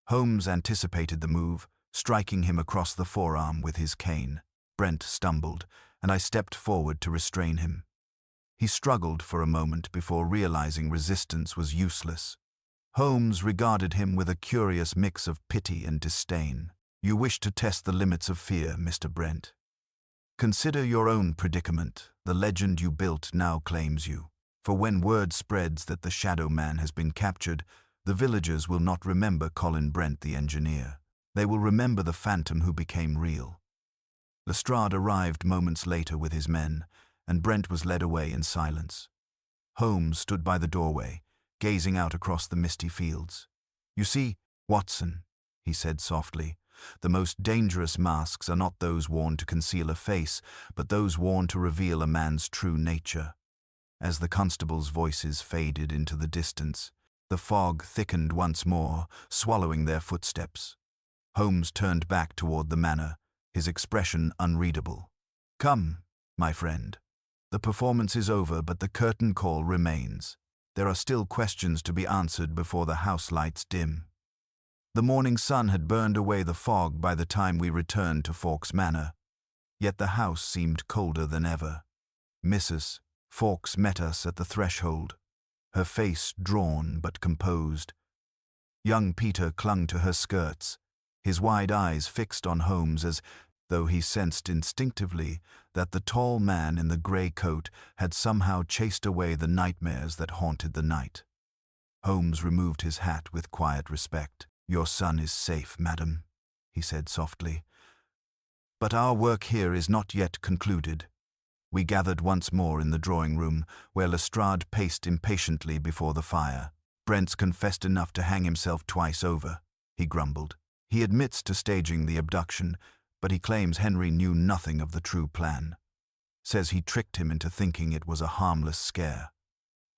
Holmes anticipated the move, striking him across the forearm with his cane. Brent stumbled, and I stepped forward to restrain him. He struggled for a moment before realizing resistance was useless. Holmes regarded him with a curious mix of pity and disdain. You wish to test the limits of fear, Mr. Brent. Consider your own predicament. The legend you built now claims you. For when word spreads that the Shadow Man has been captured, the villagers will not remember Colin Brent the engineer. They will remember the phantom who became real. Lestrade arrived moments later with his men, and Brent was led away in silence. Holmes stood by the doorway, gazing out across the misty fields. You see, Watson, he said softly, the most dangerous masks are not those worn to conceal a face, but those worn to reveal a man's true nature. As the constables' voices faded into the distance, the fog thickened once more, swallowing their footsteps. Holmes turned back toward the manor, his expression unreadable. Come, my friend. The performance is over, but the curtain call remains. There are still questions to be answered before the house lights dim. The morning sun had burned away the fog by the time we returned to Fawkes Manor, yet the house seemed colder than ever. Mrs. Fawkes met us at the threshold, her face drawn but composed. Young Peter clung to her skirts, his wide eyes fixed on Holmes as though he sensed instinctively that the tall man in the grey coat had somehow chased away the nightmares that haunted the night. Holmes removed his hat with quiet respect. Your son is safe, madam, he said softly. But our work here is not yet concluded. We gathered once more in the drawing-room, where Lestrade paced impatiently before the fire. Brent's confessed enough to hang himself twice over, he grumbled. He admits to staging the abduction, but he claims Henry knew nothing of the true plan. Says he tricked him into thinking it was a harmless scare.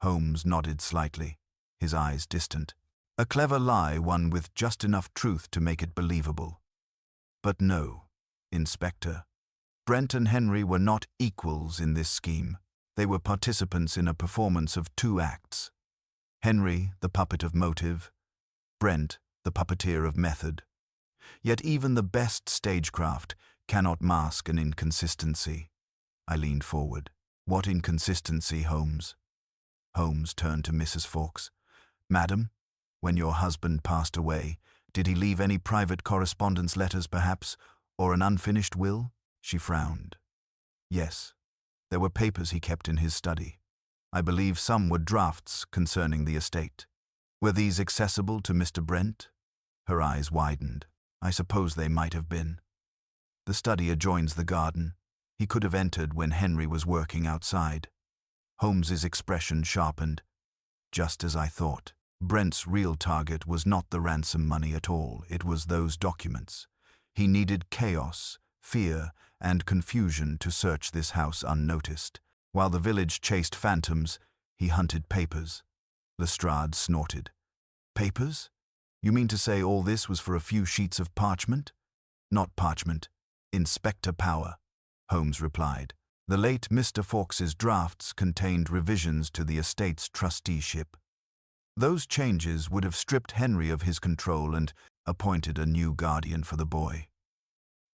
Holmes nodded slightly, his eyes distant. A clever lie, one with just enough truth to make it believable. But no, Inspector. Brent and Henry were not equals in this scheme. They were participants in a performance of two acts. Henry, the puppet of motive. Brent, the puppeteer of method. Yet even the best stagecraft cannot mask an inconsistency. I leaned forward. What inconsistency, Holmes? Holmes turned to Mrs. Fawkes. Madam, when your husband passed away, did he leave any private correspondence letters, perhaps, or an unfinished will? She frowned. Yes, there were papers he kept in his study. I believe some were drafts concerning the estate. Were these accessible to Mr. Brent? Her eyes widened. I suppose they might have been. The study adjoins the garden. He could have entered when Henry was working outside. Holmes's expression sharpened. Just as I thought. Brent's real target was not the ransom money at all. It was those documents. He needed chaos, fear, and confusion to search this house unnoticed. While the village chased phantoms, he hunted papers. Lestrade snorted. Papers? You mean to say all this was for a few sheets of parchment? Not parchment. Inspector power, Holmes replied. The late Mr. Fawkes's drafts contained revisions to the estate's trusteeship. Those changes would have stripped Henry of his control and appointed a new guardian for the boy.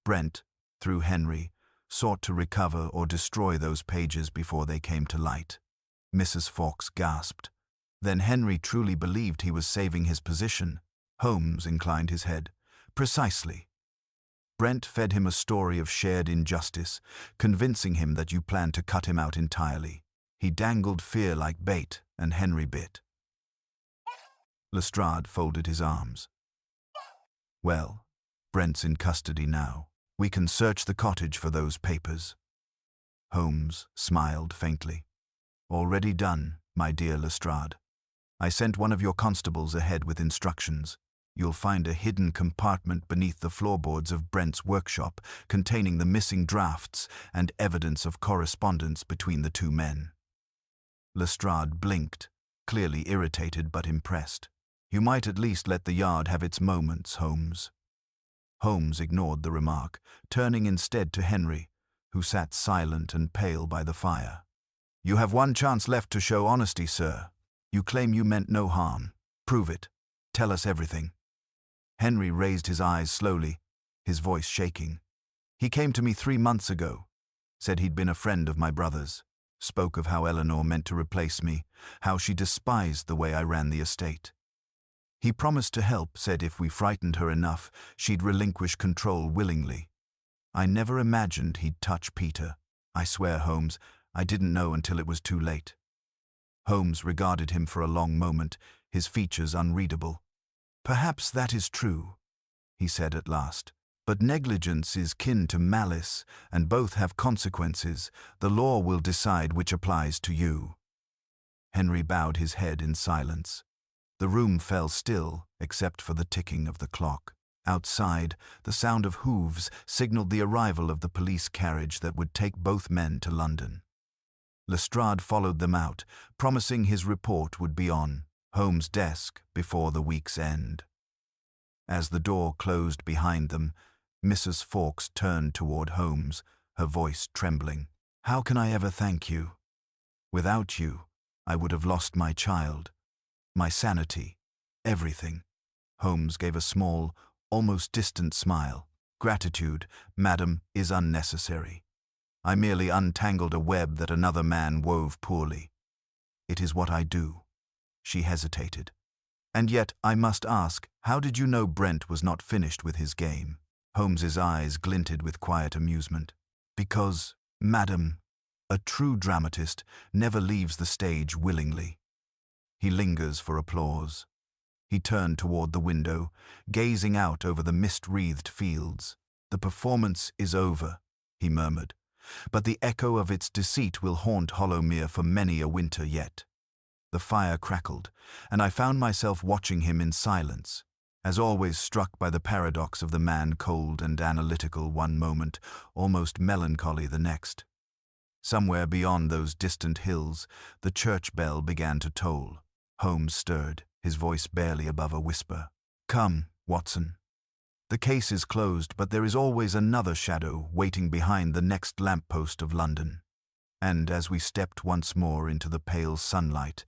Brent, through Henry, sought to recover or destroy those pages before they came to light. Mrs. Fawkes gasped. Then Henry truly believed he was saving his position. Holmes inclined his head. Precisely. Brent fed him a story of shared injustice, convincing him that you planned to cut him out entirely. He dangled fear like bait, and Henry bit. Lestrade folded his arms. Well, Brent's in custody now. We can search the cottage for those papers. Holmes smiled faintly. Already done, my dear Lestrade. I sent one of your constables ahead with instructions. You'll find a hidden compartment beneath the floorboards of Brent's workshop containing the missing drafts and evidence of correspondence between the two men. Lestrade blinked, clearly irritated but impressed. You might at least let the yard have its moments, Holmes. Holmes ignored the remark, turning instead to Henry, who sat silent and pale by the fire. You have one chance left to show honesty, sir. You claim you meant no harm. Prove it. Tell us everything. Henry raised his eyes slowly, his voice shaking. He came to me 3 months ago, said he'd been a friend of my brother's, spoke of how Eleanor meant to replace me, how she despised the way I ran the estate. He promised to help, said if we frightened her enough, she'd relinquish control willingly. I never imagined he'd touch Peter. I swear, Holmes, I didn't know until it was too late. Holmes regarded him for a long moment, his features unreadable. Perhaps that is true, he said at last. But negligence is kin to malice, and both have consequences. The law will decide which applies to you. Henry bowed his head in silence. The room fell still, except for the ticking of the clock. Outside, the sound of hooves signaled the arrival of the police carriage that would take both men to London. Lestrade followed them out, promising his report would be on Holmes' desk before the week's end. As the door closed behind them, Mrs. Fawkes turned toward Holmes, her voice trembling. How can I ever thank you? Without you, I would have lost my child. My sanity, everything. Holmes gave a small, almost distant smile. Gratitude, madam, is unnecessary. I merely untangled a web that another man wove poorly. It is what I do. She hesitated. And yet, I must ask, how did you know Brent was not finished with his game? Holmes's eyes glinted with quiet amusement. Because, madam, a true dramatist never leaves the stage willingly. He lingers for applause. He turned toward the window, gazing out over the mist-wreathed fields. The performance is over, he murmured, but the echo of its deceit will haunt Hollowmere for many a winter yet. The fire crackled, and I found myself watching him in silence, as always struck by the paradox of the man cold and analytical one moment, almost melancholy the next. Somewhere beyond those distant hills, the church bell began to toll. Holmes stirred, his voice barely above a whisper. Come, Watson. The case is closed, but there is always another shadow waiting behind the next lamppost of London. And as we stepped once more into the pale sunlight,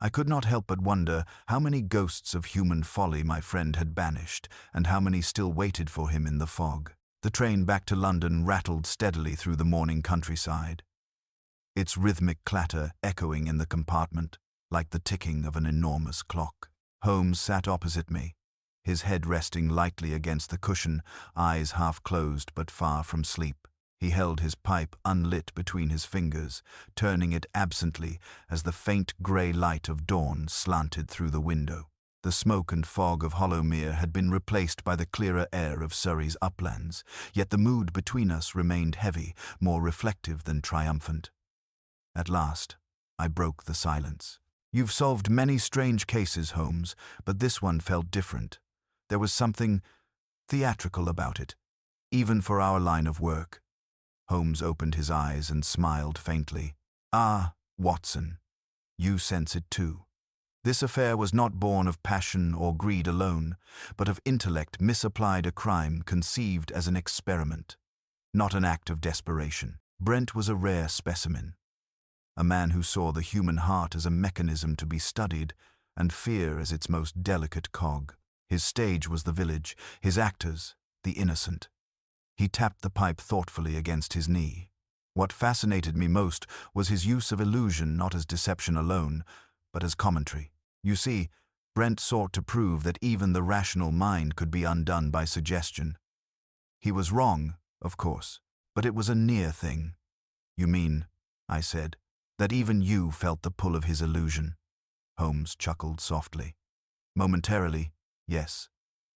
I could not help but wonder how many ghosts of human folly my friend had banished, and how many still waited for him in the fog. The train back to London rattled steadily through the morning countryside, its rhythmic clatter echoing in the compartment like the ticking of an enormous clock. Holmes sat opposite me, his head resting lightly against the cushion, eyes half closed but far from sleep. He held his pipe unlit between his fingers, turning it absently as the faint grey light of dawn slanted through the window. The smoke and fog of Hollowmere had been replaced by the clearer air of Surrey's uplands, yet the mood between us remained heavy, more reflective than triumphant. At last, I broke the silence. You've solved many strange cases, Holmes, but this one felt different. There was something theatrical about it, even for our line of work. Holmes opened his eyes and smiled faintly. Ah, Watson, you sense it too. This affair was not born of passion or greed alone, but of intellect misapplied, a crime conceived as an experiment, not an act of desperation. Brent was a rare specimen, a man who saw the human heart as a mechanism to be studied and fear as its most delicate cog. His stage was the village, his actors, the innocent. He tapped the pipe thoughtfully against his knee. What fascinated me most was his use of illusion not as deception alone, but as commentary. You see, Brent sought to prove that even the rational mind could be undone by suggestion. He was wrong, of course, but it was a near thing. "You mean," I said, "that even you felt the pull of his illusion?" Holmes chuckled softly. "Momentarily, yes.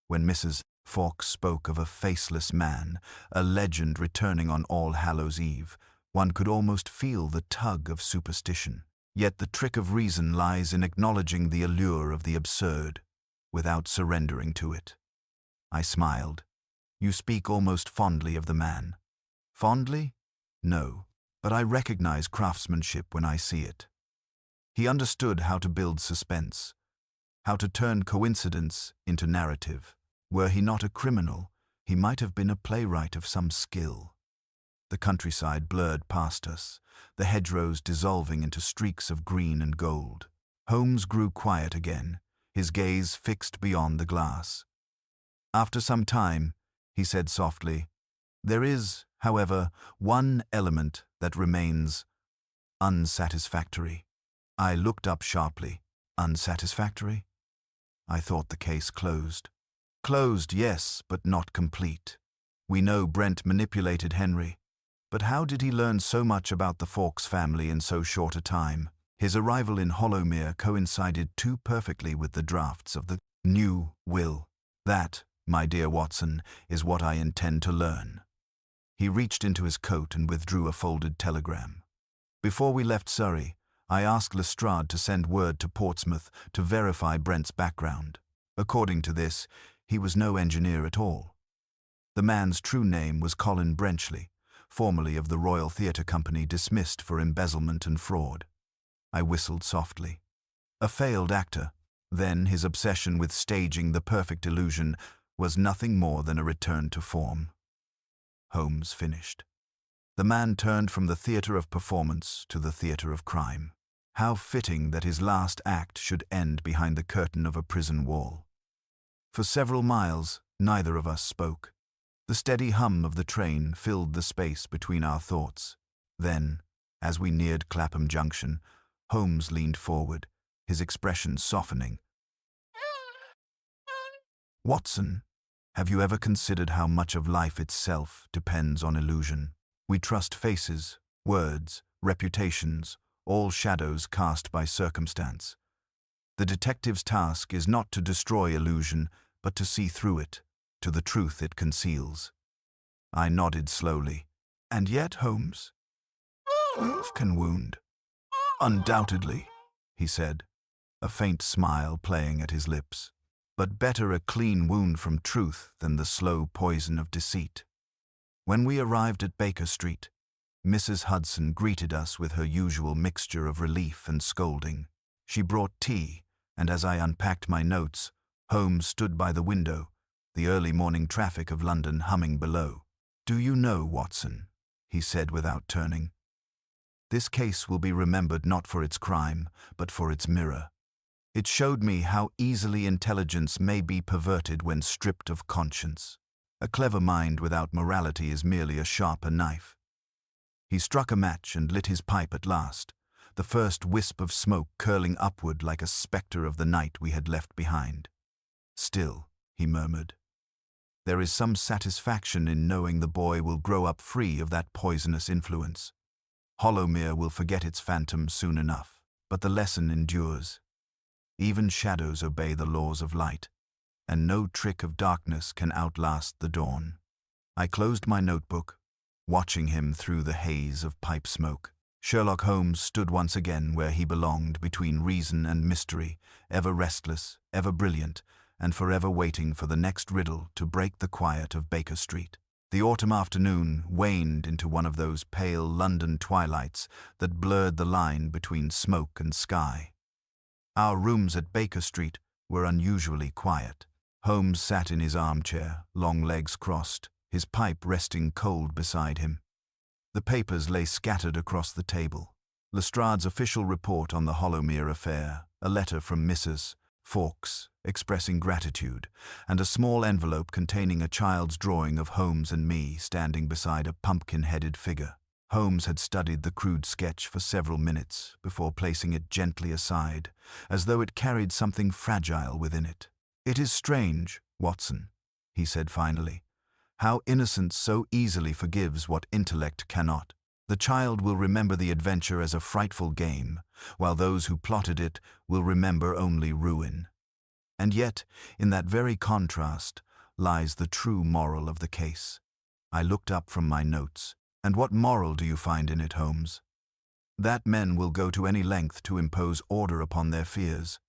When Mrs. Fawkes spoke of a faceless man, a legend returning on All Hallows' Eve, one could almost feel the tug of superstition. Yet the trick of reason lies in acknowledging the allure of the absurd, without surrendering to it." I smiled. "You speak almost fondly of the man." "Fondly? No, but I recognize craftsmanship when I see it. He understood how to build suspense, how to turn coincidence into narrative. Were he not a criminal, he might have been a playwright of some skill." The countryside blurred past us, the hedgerows dissolving into streaks of green and gold. Holmes grew quiet again, his gaze fixed beyond the glass. After some time, he said softly, "There is, however, one element that remains unsatisfactory." I looked up sharply. "Unsatisfactory?" I thought the case closed. "Closed, yes, but not complete. We know Brent manipulated Henry. But how did he learn so much about the Fawkes family in so short a time? His arrival in Hollowmere coincided too perfectly with the drafts of the new will. That, my dear Watson, is what I intend to learn." He reached into his coat and withdrew a folded telegram. "Before we left Surrey, I asked Lestrade to send word to Portsmouth to verify Brent's background. According to this, he was no engineer at all. The man's true name was Colin Brenchley, formerly of the Royal Theatre Company, dismissed for embezzlement and fraud." I whistled softly. A failed actor, then his obsession with staging the perfect illusion was nothing more than a return to form. Holmes finished. The man turned from the theatre of performance to the theatre of crime. How fitting that his last act should end behind the curtain of a prison wall. For several miles, neither of us spoke. The steady hum of the train filled the space between our thoughts. Then, as we neared Clapham Junction, Holmes leaned forward, his expression softening. "Watson, have you ever considered how much of life itself depends on illusion? We trust faces, words, reputations, all shadows cast by circumstance. The detective's task is not to destroy illusion, but to see through it, to the truth it conceals." I nodded slowly. "And yet, Holmes, truth can wound." "Undoubtedly," he said, a faint smile playing at his lips. "But better a clean wound from truth than the slow poison of deceit." When we arrived at Baker Street, Mrs. Hudson greeted us with her usual mixture of relief and scolding. She brought tea, and as I unpacked my notes, Holmes stood by the window, the early morning traffic of London humming below. "Do you know, Watson," he said without turning, "this case will be remembered not for its crime, but for its mirror. It showed me how easily intelligence may be perverted when stripped of conscience. A clever mind without morality is merely a sharper knife." He struck a match and lit his pipe at last, the first wisp of smoke curling upward like a spectre of the night we had left behind. "Still," he murmured, "there is some satisfaction in knowing the boy will grow up free of that poisonous influence. Hollowmere will forget its phantom soon enough, but the lesson endures. Even shadows obey the laws of light, and no trick of darkness can outlast the dawn." I closed my notebook, watching him through the haze of pipe smoke. Sherlock Holmes stood once again where he belonged, between reason and mystery, ever restless, ever brilliant, and forever waiting for the next riddle to break the quiet of Baker Street. The autumn afternoon waned into one of those pale London twilights that blurred the line between smoke and sky. Our rooms at Baker Street were unusually quiet. Holmes sat in his armchair, long legs crossed, his pipe resting cold beside him. The papers lay scattered across the table. Lestrade's official report on the Hollowmere affair, a letter from Mrs. Fawkes expressing gratitude, and a small envelope containing a child's drawing of Holmes and me standing beside a pumpkin-headed figure. Holmes had studied the crude sketch for several minutes before placing it gently aside, as though it carried something fragile within it. "It is strange, Watson," he said finally, "how innocence so easily forgives what intellect cannot. The child will remember the adventure as a frightful game, while those who plotted it will remember only ruin. And yet, in that very contrast, lies the true moral of the case." I looked up from my notes. "And what moral do you find in it, Holmes?" "That men will go to any length to impose order upon their fears.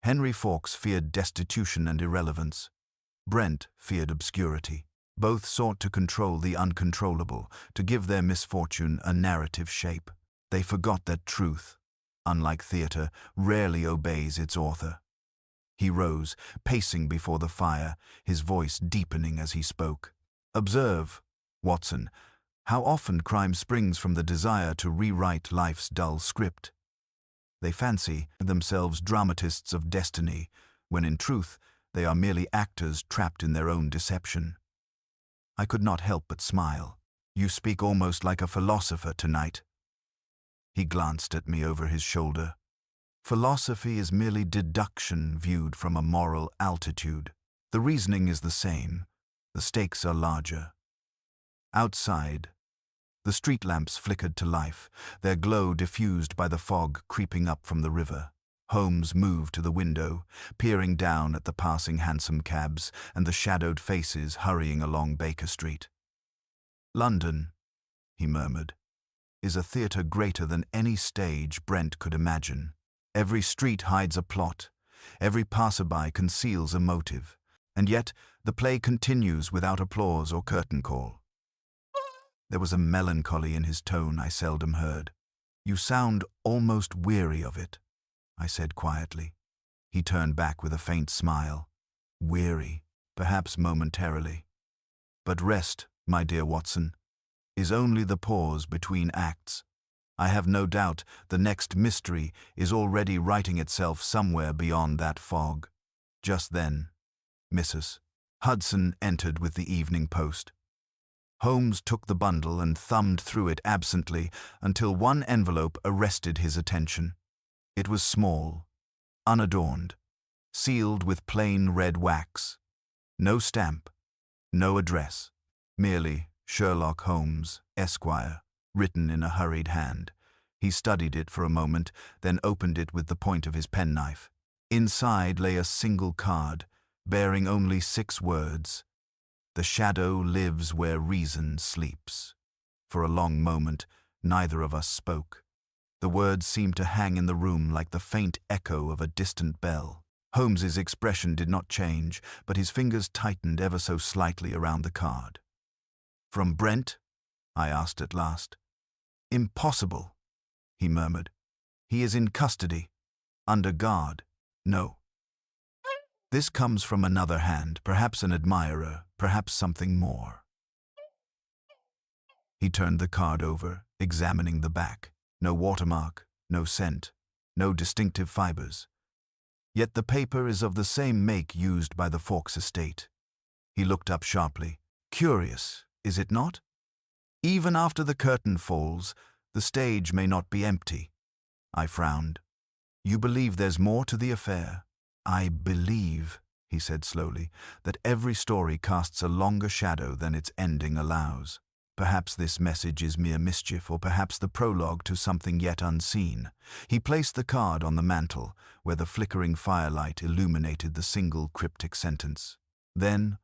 Henry Fawkes feared destitution and irrelevance. Brent feared obscurity. Both sought to control the uncontrollable, to give their misfortune a narrative shape. They forgot that truth, unlike theatre, rarely obeys its author." He rose, pacing before the fire, his voice deepening as he spoke. "Observe, Watson, how often crime springs from the desire to rewrite life's dull script. They fancy themselves dramatists of destiny, when in truth they are merely actors trapped in their own deception." I could not help but smile. "You speak almost like a philosopher tonight." He glanced at me over his shoulder. "Philosophy is merely deduction viewed from a moral altitude. The reasoning is the same. The stakes are larger." Outside, the street lamps flickered to life, their glow diffused by the fog creeping up from the river. Holmes moved to the window, peering down at the passing hansom cabs and the shadowed faces hurrying along Baker Street. "London," he murmured, "is a theatre greater than any stage Brent could imagine. Every street hides a plot, every passerby conceals a motive, and yet the play continues without applause or curtain call." There was a melancholy in his tone I seldom heard. "You sound almost weary of it," I said quietly. He turned back with a faint smile. "Weary, perhaps momentarily. But rest, my dear Watson, is only the pause between acts. I have no doubt the next mystery is already writing itself somewhere beyond that fog." Just then, Mrs. Hudson entered with the evening post. Holmes took the bundle and thumbed through it absently until one envelope arrested his attention. It was small, unadorned, sealed with plain red wax. No stamp, no address, merely Sherlock Holmes, Esquire, written in a hurried hand. He studied it for a moment, then opened it with the point of his penknife. Inside lay a single card, bearing only 6 words. "The shadow lives where reason sleeps." For a long moment, neither of us spoke. The words seemed to hang in the room like the faint echo of a distant bell. Holmes's expression did not change, but his fingers tightened ever so slightly around the card. "From Brent?" I asked at last. "Impossible," he murmured. "He is in custody, under guard. No. This comes from another hand, perhaps an admirer, perhaps something more." He turned the card over, examining the back. No watermark, no scent, no distinctive fibers. Yet the paper is of the same make used by the Fawkes estate. He looked up sharply. "Curious, is it not? Even after the curtain falls, the stage may not be empty." I frowned. "You believe there's more to the affair?" "I believe," he said slowly, "that every story casts a longer shadow than its ending allows. Perhaps this message is mere mischief, or perhaps the prologue to something yet unseen." He placed the card on the mantel, where the flickering firelight illuminated the single cryptic sentence. Then,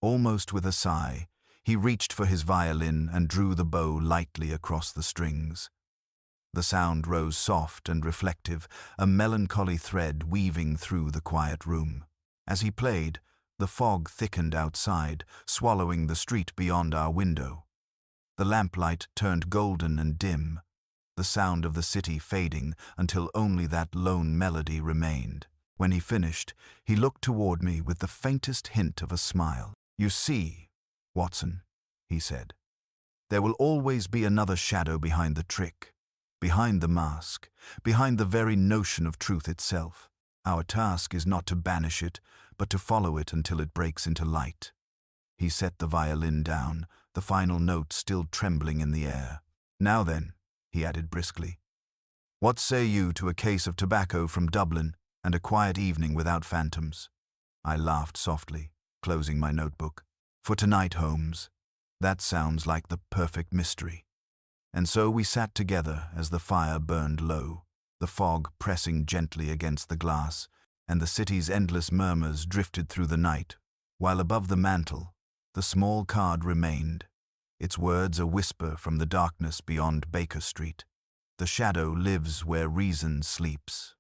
almost with a sigh, he reached for his violin and drew the bow lightly across the strings. The sound rose soft and reflective, a melancholy thread weaving through the quiet room. As he played, the fog thickened outside, swallowing the street beyond our window. The lamplight turned golden and dim, the sound of the city fading until only that lone melody remained. When he finished, he looked toward me with the faintest hint of a smile. "You see, Watson," he said, There will always be another shadow behind the trick, behind the mask, behind the very notion of truth itself. Our task is not to banish it, but to follow it until it breaks into light. He set the violin down, the final note still trembling in the air. Now then, he added briskly, what say you to a case of tobacco from Dublin and a quiet evening without phantoms? I laughed softly, closing my notebook. For tonight, Holmes, that sounds like the perfect mystery. And so we sat together as the fire burned low, the fog pressing gently against the glass, and the city's endless murmurs drifted through the night, while above the mantel, the small card remained, its words a whisper from the darkness beyond Baker Street. The shadow lives where reason sleeps.